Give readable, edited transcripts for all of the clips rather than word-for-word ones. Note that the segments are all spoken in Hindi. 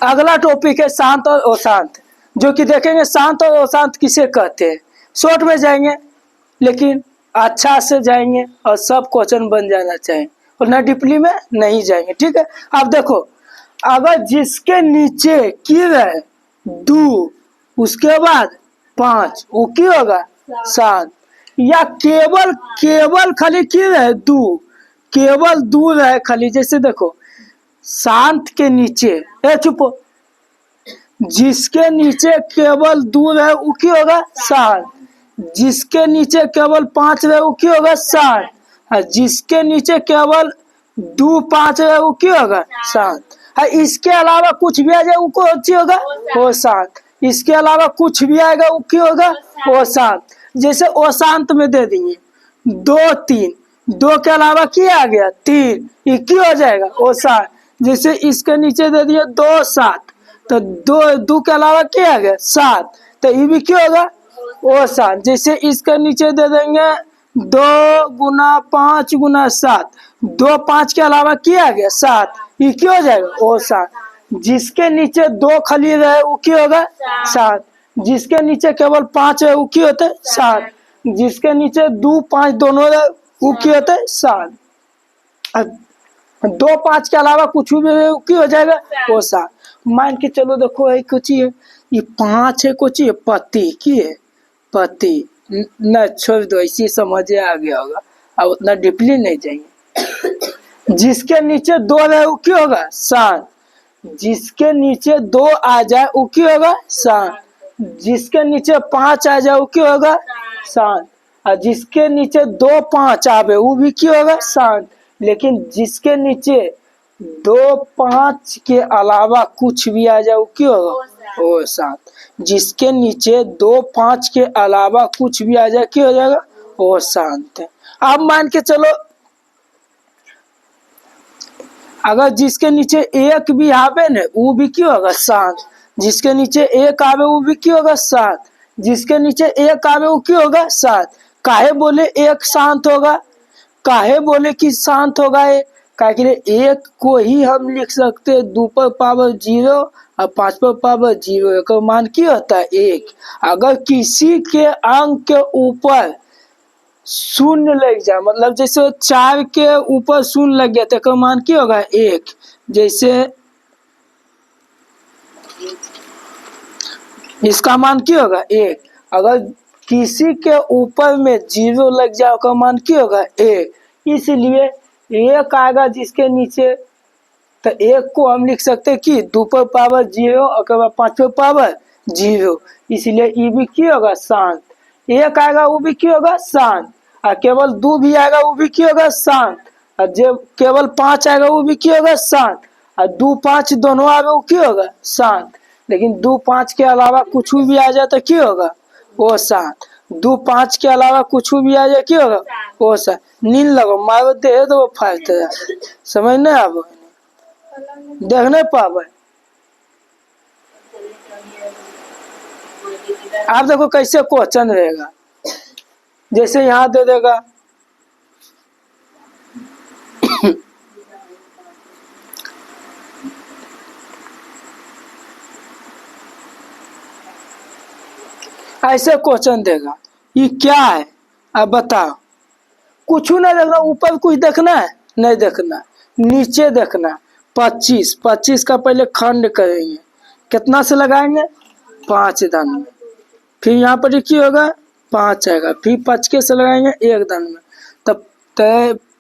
अगला टॉपिक है शांत और अशांत, जो कि देखेंगे शांत और अशांत किसे कहते हैं। शॉर्ट में जाएंगे लेकिन अच्छा से जाएंगे और सब क्वेश्चन बन जाना चाहिए और ना डीपली में नहीं जाएंगे, ठीक है। अब देखो, अगर जिसके नीचे की रहे दो उसके बाद 5 वो की होगा शांत, या केवल केवल खाली की रहे दो, केवल दो रहे खाली, जैसे देखो शांत के नीचे चुप, जिसके नीचे केवल दो रहे वो की होगा शांत, जिसके नीचे केवल 5 रहे वो की होगा शांत, और जिसके नीचे केवल 2 5 रहे वो की होगा शांत। इसके अलावा कुछ भी आ जाए वो कौन सी होगा वो शांत, इसके अलावा कुछ भी आएगा वो क्या होगा वो शांत। जैसे अशांत में दे देंगे 2 3, 2 के अलावा क्या आ गया 3, ये क्या हो जाएगा वो शांत। जैसे इसके नीचे दे दिए 2 7, तो 2 के अलावा क्या आ गया 7, तो ये भी क्या होगा वो शांत। जैसे इसके नीचे दे देंगे 2 गुना 5 गुना 7, 2 5 के अलावा क्या आ गया 7, ये क्या हो जाएगा वो शांत। जिसके नीचे 2 खाली रहे वो क्या होगा 7, जिसके नीचे केवल 5 है वो क्या होता है 7, जिसके नीचे 2 5 दोनों रहे वो क्या होता है 7, 2 5 के अलावा कुछ भी क्या हो जाएगा वो 7। मान के चलो देखो है कुछ है, ये 5 है कुछ है पति की है पति, न छोड़ दो, इसी समझ आ गया होगा, अब उतना डीपली नहीं जाएंगे। जिसके नीचे 2 रहे वो क्या होगा शांत, जिसके नीचे 2 आ जाए वो क्या होगा शांत, जिसके नीचे 5 आ जाए वो क्या होगा शांत, और जिसके नीचे 2 5 आवे वो भी क्या होगा शांत। लेकिन जिसके नीचे 2 5 के अलावा कुछ भी आ जाए वो क्या होगा वो शांत, जिसके नीचे 2 5 के अलावा कुछ भी आ जाए क्या हो जाएगा वो शांत है। अब मान के चलो अगर जिसके नीचे 1 भी आवे ना वो भी क्या होगा शांत, जिसके नीचे 1 आवे वो भी क्या होगा शांत, जिसके नीचे 1 आवे वो क्या होगा शांत। काहे बोले 1 शांत होगा, काहे बोले कि शांत होगा ये, काहे लिए 1 को ही हम लिख सकते हैं 2 पर पावर 0 और 5 पर पावर 0, का मान क्या होता है 1। अगर किसी के अंक के ऊपर शून्य लग जाए, मतलब जैसे 4 के ऊपर शून्य लग गया तो मान क्या होगा 1। जैसे इसका मान क्या होगा 1। अगर किसी के ऊपर में 0 लग जाए का मान क्या होगा 1, इसलिए 1 आएगा जिसके नीचे, तो 1 को हम लिख सकते हैं कि 2 पर पावर 0 और 5 पर पावर 0, इसलिए ये भी क्या होगा शांत। 1 आएगा वो भी क्या होगा शांत, और केवल 2 भी आएगा वो भी क्या होगा शांत, और जब केवल 5 आएगा वो भी क्या होगा शांत, और 2 5 दोनों आएगा वो क्या होगा शांत। लेकिन 2 5 के अलावा कुछ भी आ जाए तो क्या होगा वो शांत, 2 5 के अलावा कुछ भी आ जाए क्या होगा वो शांत। नींद लगो मारो दे तो वो फायदा है, समझ नहीं आवे देख नहीं पावे। आप देखो कैसे क्वेश्चन रहेगा, जैसे यहाँ दे देगा ऐसे क्वेश्चन देगा, ये क्या है आप बताओ, कुछ नहीं देखना, ऊपर कुछ देखना है नहीं देखना, नीचे देखना। 25 25 का पहले खंड करेंगे, कितना से लगाएंगे 5 दान में, फिर यहाँ पर क्या होगा 5 आएगा, फिर 5 के से लगाएंगे 1 दान में, तब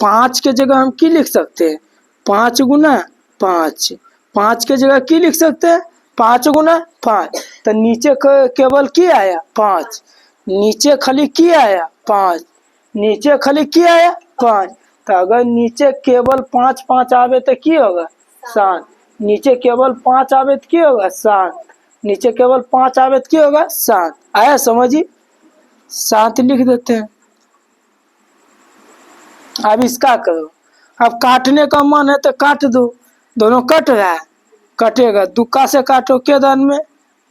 5 के जगह हम की लिख सकते हैं 5 गुना 5, 5 के जगह की लिख सकते हैं 5 गुना 5, तो नीचे केवल क्या आया 5, नीचे खाली क्या आया 5, नीचे खाली क्या आया 5, तो अगर नीचे केवल 5 5 आवे तो क्या होगा शांत, नीचे केवल 5 आवे तो क्या होगा शांत, नीचे केवल 5 आवे तो क्या होगा शांत। आया समझिए, शांत लिख देते हैं। अब इसका करो, अब काटने का मन है तो काट दो, दोनों कट रहा है कटेगा, दुक्का से काटो के दान में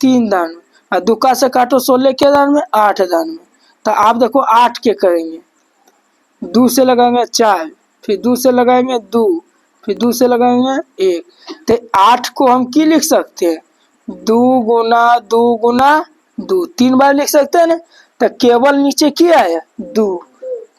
3 दान में, और दुक्का से काटो 16 के दान में 8 दान में, तो आप देखो 8 के करेंगे, 2 से लगाएंगे 4, फिर 2 से लगाएंगे 2, फिर 2 से लगाएंगे 1। तो 8 को हम की लिख सकते हैं 2 गुना 2 गुना 2, 3 बार लिख सकते हैं ना। तो केवल नीचे क्या आया 2,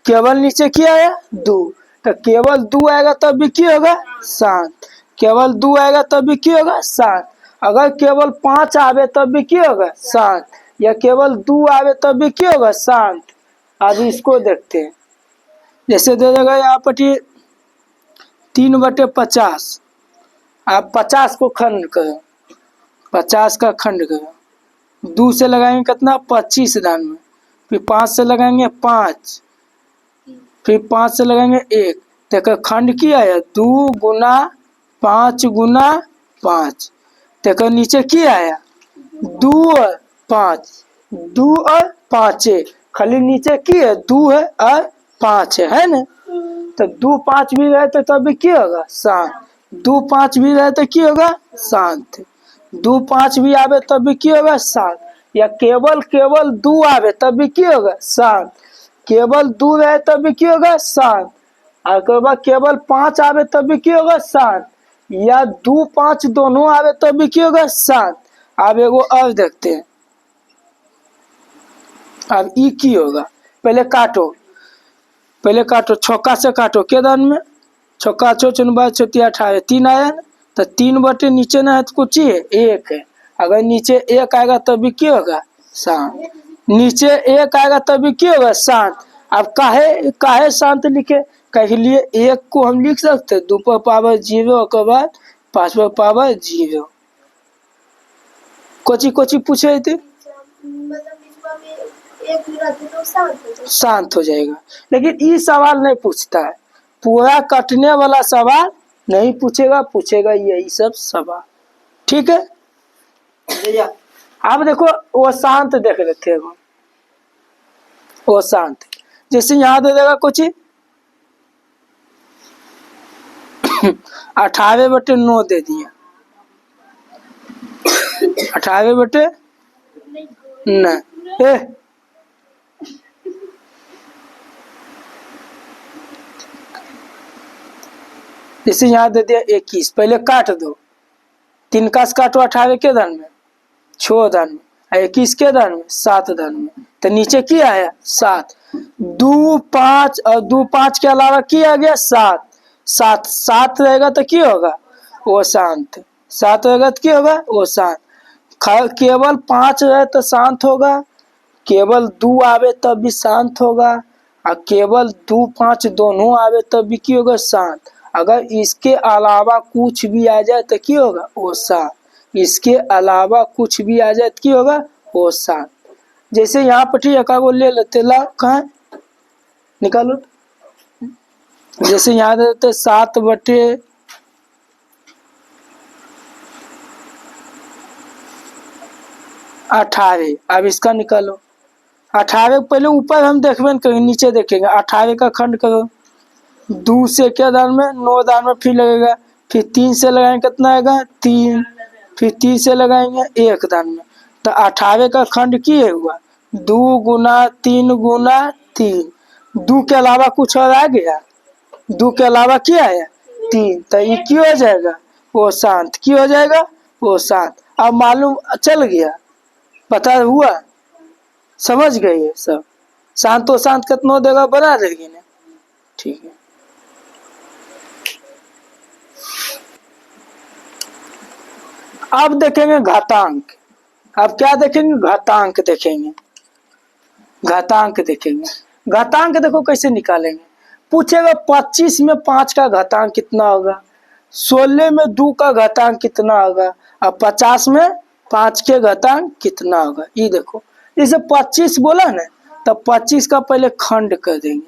केवल नीचे क्या आया 2। तो केवल 2 आएगा तब भी क्या होगा 7, केवल 2 आएगा तब भी क्या होगा 7। अगर केवल 5 आवे तब भी क्या होगा 7, या केवल 2 आवे तब भी क्या होगा 7। अब इसको देखते हैं, जैसे दे देगा यहाँ पर 3/50। आप 50 को खंड करो, 50 का खंड करो, 2 से लगाएंगे कितना 25 दान में, फिर 5 से लगाएंगे 5, फिर 5 से लगाएंगे 1। देखो खंड किया है 2 गुना 5 गुना 5। देखो नीचे क्या आया 2 और 5, 2 और 5 है, खाली नीचे की है 2 है और 5 है ना। तो 2 5 भी रहे तो तब भी क्या होगा 7, 2 5 भी रहे तो क्या होगा 7, 2 5 भी आवे तब भी क्या होगा 7, या केवल 2 आवे तब भी क्या होगा 7, केवल 2 रहे तब भी क्या होगा 7, और केवल 5 आवे तब भी क्या होगा 7, या 2 5 दोनों आवे तब भी क्या होगा 7। अब एगो और देखते हैं, अब ई की होगा, पहले काटो, पहले काटो, छक्का से काटो के दान में, छक्का 18 3 आया ना। तो 3 बटे नीचे ना है तो कुछ ही है 1 है, अगर नीचे 1 आएगा तब भी क्या होगा 7, नीचे 1 आएगा तब भी क्या होगा 7। अब काहे काहे 7 लिखे, कहे लिए 1 को हम लिख सकते 2 पर पावर 0 के बाद 5 पर पावर 0। कोची कोची पूछे थे, शांत हो जाएगा। लेकिन ये सवाल नहीं पूछता है, पूरा कटने वाला सवाल नहीं पूछेगा, पूछेगा यही सब सवाल, ठीक है। अब देखो वो शांत देख लेते हैं, वो शांत, जैसे यहाँ दे देगा कुछ 18/9 दे दिया, 18/9 जैसे यहाँ दे दिया 21, पहले काट दो, 3 का काटो 18 के दान में 6 दान में, 21 के दान में 7 दान में, तो नीचे क्या आया 7, 2 5 और 2 5 के अलावा क्या आ गया 7, 7 7 रहेगा तो क्या होगा वो शांत, 7 रहेगा तो क्या होगा वो शांत। केवल 5 रहे तो शांत होगा, केवल 2 आवे तब भी शांत होगा, और केवल 2 5 दोनों आवे तब भी क्या होगा शांत। अगर इसके अलावा कुछ भी आ जाए तो क्या होगा वो शांत, इसके अलावा कुछ भी आ जाए तो क्या होगा वो शांत। जैसे यहाँ पर ठीक है ले लेते, ला कहाँ निकालो, जैसे यहाँ देते 7/18, अब इसका निकालो 18 पहले ऊपर हम देखबे न करेंगे, नीचे देखेंगे 18 का खंड करो, 2 से क्या दान में 9 दान में फिर लगेगा, फिर 3 से लगाएंगे कितना आएगा 3, फिर 3 से लगाएंगे 1 दान में, तो 18 का खंड किए हुआ 2 गुना 3 गुना 3, 2 के अलावा कुछ और आ गया, 2 के अलावा क्या है 3, तो ये क्यों हो जाएगा वो शांत, क्यों हो जाएगा वो शांत। अब मालूम चल गया, पता हुआ, समझ गए ये सब, शांत हो शांत कितना देगा बना देगी ना, ठीक है। अब देखेंगे घातांक, अब क्या देखेंगे घातांक देखेंगे, घातांक देखेंगे। घातांक देखो कैसे निकालेंगे, पूछेगा 25 में 5 का घातांक कितना होगा, 16 में 2 का घातांक कितना होगा, और 50 में 5 के घातांक कितना होगा। ये देखो जैसे 25 बोला ना, तो 25 का पहले खंड कर देंगे,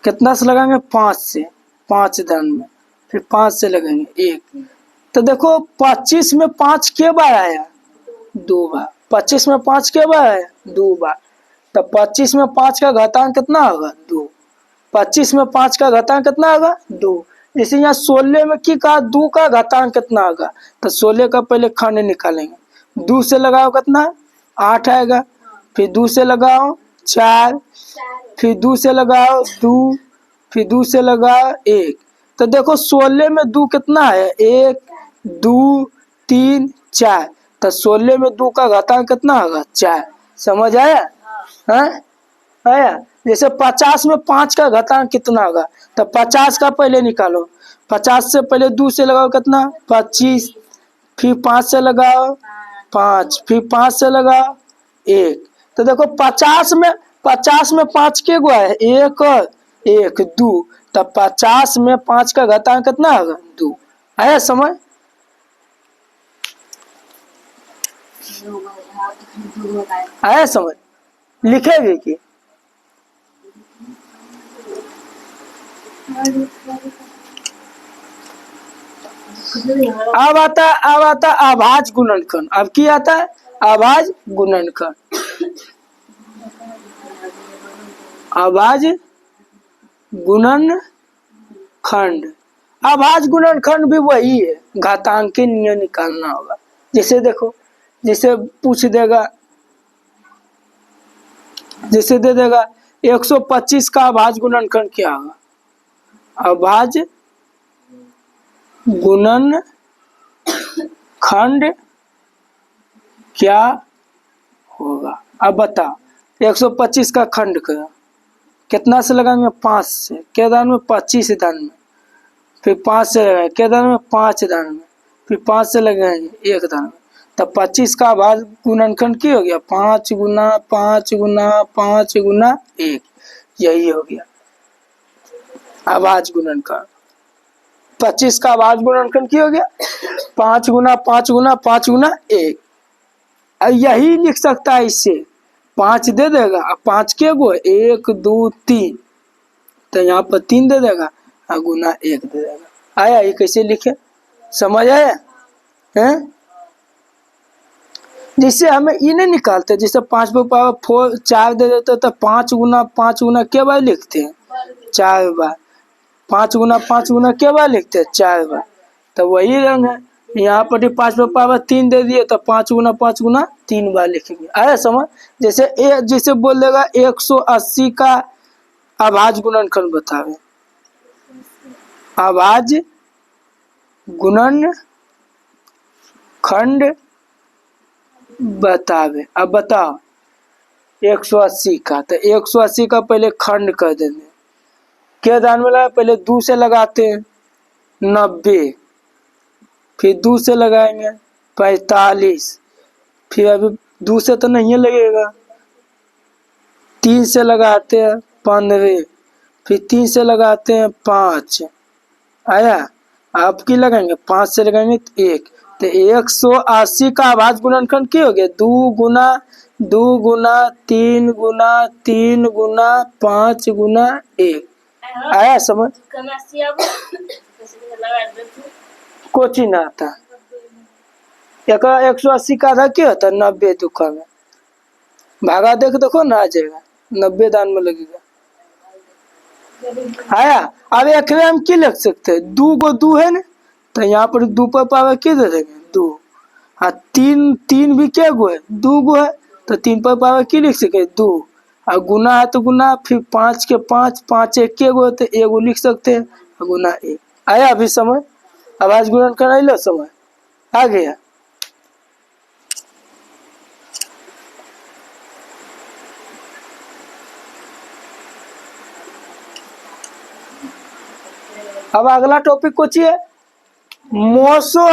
कितना से लगाएंगे 5 से, 5 दान में, फिर 5 से लगाएंगे 1, तो देखो 25 में 5 के बार आया 2 बार, 25 में 5 के बार आया 2 बार, तो 25 में 5 का घातांक कितना होगा 2, 25 में 5 का घातांक कितना होगा 2। जैसे यहाँ 16 में की कहा 2 का घातांक कितना होगा, तो 16 का पहले खंड निकालेंगे, 2 से लगाओ कितना 8 आएगा, फिर 2 से लगाओ 4, फिर 2 से लगाओ 2, फिर 2 से लगाओ 1, तो देखो 16 में 2 कितना है, 1 2 3 4, तो 16 में 2 का घातांक कितना होगा, 4। समझ आया है, आया। जैसे 50 में 5 का घातांक कितना होगा, तो 50 का पहले निकालो, 50 से पहले 2 से लगाओ कितना 25, फिर 5 से लगाओ 5, फिर 5 से लगाओ 1। तो देखो 50 में 5 के गो है, 1 1 2, तब 50 में 5 का घातांक कितना होगा, 2। आया समझ, आया समझ, लिखेगी कि अब आता अभाज्य गुणनखंड। अब की आता है, अभाज्य गुणनखंड। अभाज्य गुणनखंड, अभाज्य गुणनखंड भी वही है, घातांकीय निकालना होगा। जैसे देखो, जैसे पूछ देगा, जैसे दे देगा 125 का अभाज्य गुणनखंड क्या होगा, अभाज्य गुणनखंड क्या होगा। अब बताओ 125 का खंड का कितना से लगाएंगे, 5 से, क्या दान में 25 दान में, फिर 5 से लगाएंगे, क्या दान में 5 दान में, फिर 5 से लगाएंगे 1 दान में, तब 25 का अभाज्य गुणनखंड की हो गया, 5 गुना 5 गुना 5 गुना 1, यही हो गया अभाज्य गुणनखंड। 25 का अभाज्य गुणनखंड की हो गया, 5 गुना 5 गुना 5 गुना 1, यही लिख सकता है इससे, 5 दे देगा, 5 के गो 1 2 3, तो यहाँ पर 3 दे देगा और गुना 1 दे देगा। आया, ये कैसे लिखे, समझ आया है। जिससे हमें ये नहीं निकालते, जैसे 5 पे पावर 4 दे देते तो 5 गुना क्या बार लिखते हैं, 4 बार, 5 गुना क्या बार लिखते हैं, 4 बार। तो वही रंग है, यहाँ पर 5 पे पावर 3 दे दिए तो 5 गुना 3 बार लिखेंगे। आया समझ। जैसे बोल देगा 180 का अभाज्य गुणनखंड बतावे, अभाज्य गुणनखंड बतावे। अब बताओ 180 का, तो 180 का पहले खंड कर देंगे, क्या दान में लगा, पहले 2 से लगाते हैं 90, फिर 2 से लगाएंगे 45, फिर अभी 2 से तो नहीं लगेगा, 3 से लगाते हैं 15, फिर 3 से लगाते हैं 5। आया, आप की लगाएंगे 5 से लगाएंगे 1, तो 180 का अभाज्य गुणनखंड क्या हो गया, 2 गुना 3 गुना 3 गुना 5 गुना 1। आया समझ, कोची ना आता, 180 का आधा क्या होता है, 90 दुखा में भागा देखो ना आ जाएगा, 90 दान में लगेगा। आया, अब एक हम की लिख सकते हैं, 2 गो 2 है ना, तो यहाँ पर 2 पर पावर क्या दे देंगे, 2। हाँ, 3 भी क्या गो है, 2 गो है, तो 3 पर पावर की लिख सके, 2, और गुना है तो गुना, फिर 5 के 5 5 1 के गो, तो 1 लिख सकते हैं, गुना 1। आया अभी समझ, अभाज्य गुणनखंड आई लो समझ आ गया। अब अगला टॉपिक कुछ है, मोसो